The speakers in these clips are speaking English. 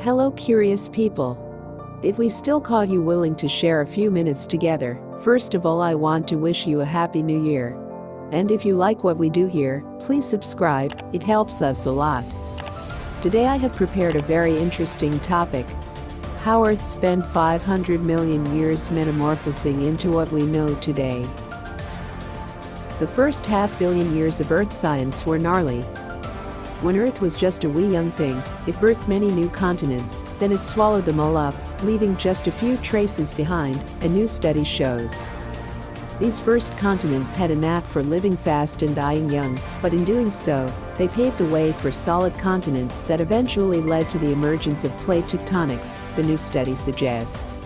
Hello curious people. If we still call you willing to share a few minutes together, first of all I want to wish you a happy new year. And if you like what we do here, please subscribe, it helps us a lot. Today I have prepared a very interesting topic. How Earth spent 500 million years metamorphosing into what we know today. The first half-billion years of Earth science were gnarly. When Earth was just a wee young thing, it birthed many new continents, then it swallowed them all up, leaving just a few traces behind, a new study shows. These first continents had a knack for living fast and dying young, but in doing so, they paved the way for solid continents that eventually led to the emergence of plate tectonics, the new study suggests.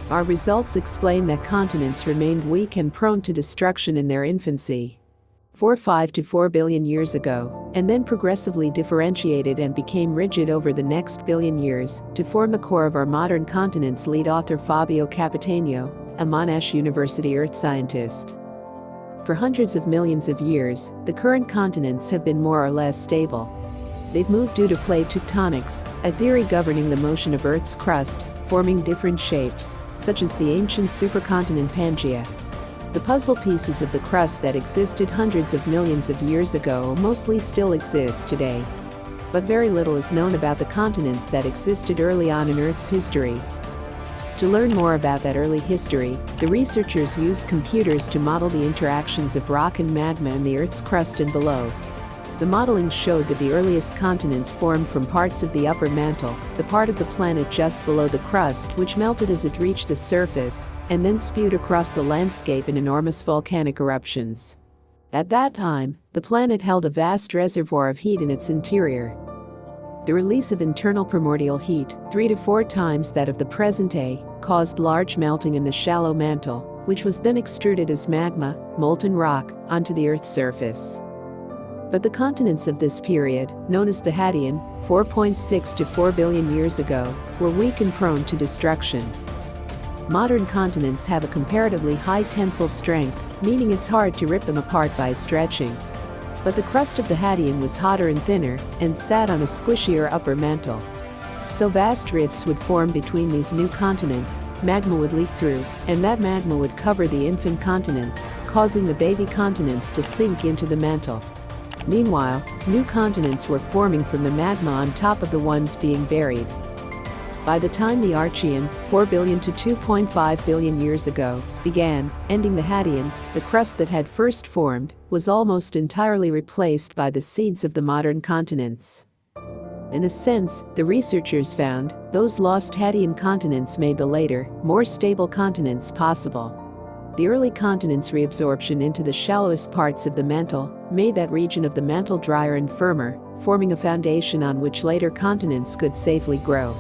Our results explain that continents remained weak and prone to destruction in their infancy. 5 to 4 billion years ago, and then progressively differentiated and became rigid over the next billion years to form the core of our modern continents, lead author Fabio Capitano, a Monash University Earth scientist. For hundreds of millions of years, the current continents have been more or less stable. They've moved due to plate tectonics, a theory governing the motion of Earth's crust, forming different shapes, such as the ancient supercontinent Pangaea. The puzzle pieces of the crust that existed hundreds of millions of years ago mostly still exist today. But very little is known about the continents that existed early on in Earth's history. To learn more about that early history, the researchers used computers to model the interactions of rock and magma in the Earth's crust and below. The modeling showed that the earliest continents formed from parts of the upper mantle, the part of the planet just below the crust which melted as it reached the surface, and then spewed across the landscape in enormous volcanic eruptions. At that time, the planet held a vast reservoir of heat in its interior. The release of internal primordial heat, 3 to 4 times that of the present day, caused large melting in the shallow mantle, which was then extruded as magma, molten rock, onto the Earth's surface. But the continents of this period, known as the Hadian, 4.6 to 4 billion years ago, were weak and prone to destruction. Modern continents have a comparatively high tensile strength, meaning it's hard to rip them apart by stretching. But the crust of the Hadian was hotter and thinner, and sat on a squishier upper mantle. So vast rifts would form between these new continents, magma would leak through, and that magma would cover the infant continents, causing the baby continents to sink into the mantle. Meanwhile, new continents were forming from the magma on top of the ones being buried. By the time the Archean, 4 billion to 2.5 billion years ago, began, ending the Hadean, the crust that had first formed was almost entirely replaced by the seeds of the modern continents. In a sense, the researchers found, those lost Hadean continents made the later, more stable continents possible. The early continents' reabsorption into the shallowest parts of the mantle made that region of the mantle drier and firmer, forming a foundation on which later continents could safely grow.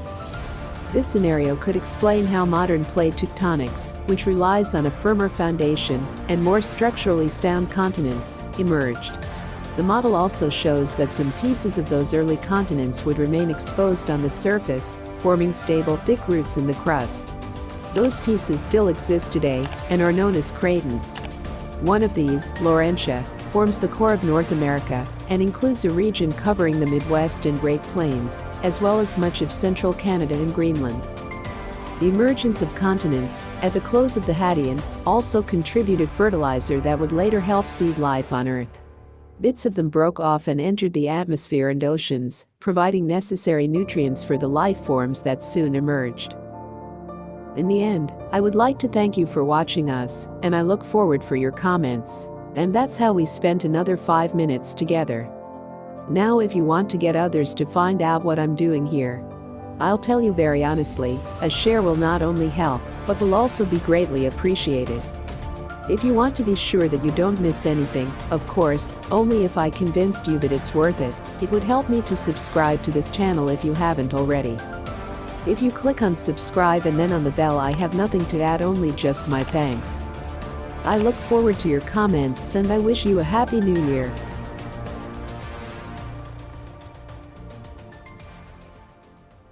This scenario could explain how modern plate tectonics, which relies on a firmer foundation and more structurally sound continents, emerged. The model also shows that some pieces of those early continents would remain exposed on the surface, forming stable, thick roots in the crust. Those pieces still exist today and are known as cratons. One of these, Laurentia, forms the core of North America and includes a region covering the Midwest and Great Plains, as well as much of central Canada and Greenland. The emergence of continents, at the close of the Hadean, also contributed fertilizer that would later help seed life on Earth. Bits of them broke off and entered the atmosphere and oceans, providing necessary nutrients for the life forms that soon emerged. In the end, I would like to thank you for watching us, and I look forward for your comments. And that's how we spent another 5 minutes together. Now if you want to get others to find out what I'm doing here, I'll tell you very honestly, a share will not only help, but will also be greatly appreciated. If you want to be sure that you don't miss anything, of course, only if I convinced you that it's worth it, it would help me to subscribe to this channel if you haven't already. If you click on subscribe and then on the bell, I have nothing to add, only just my thanks. I look forward to your comments and I wish you a happy new year.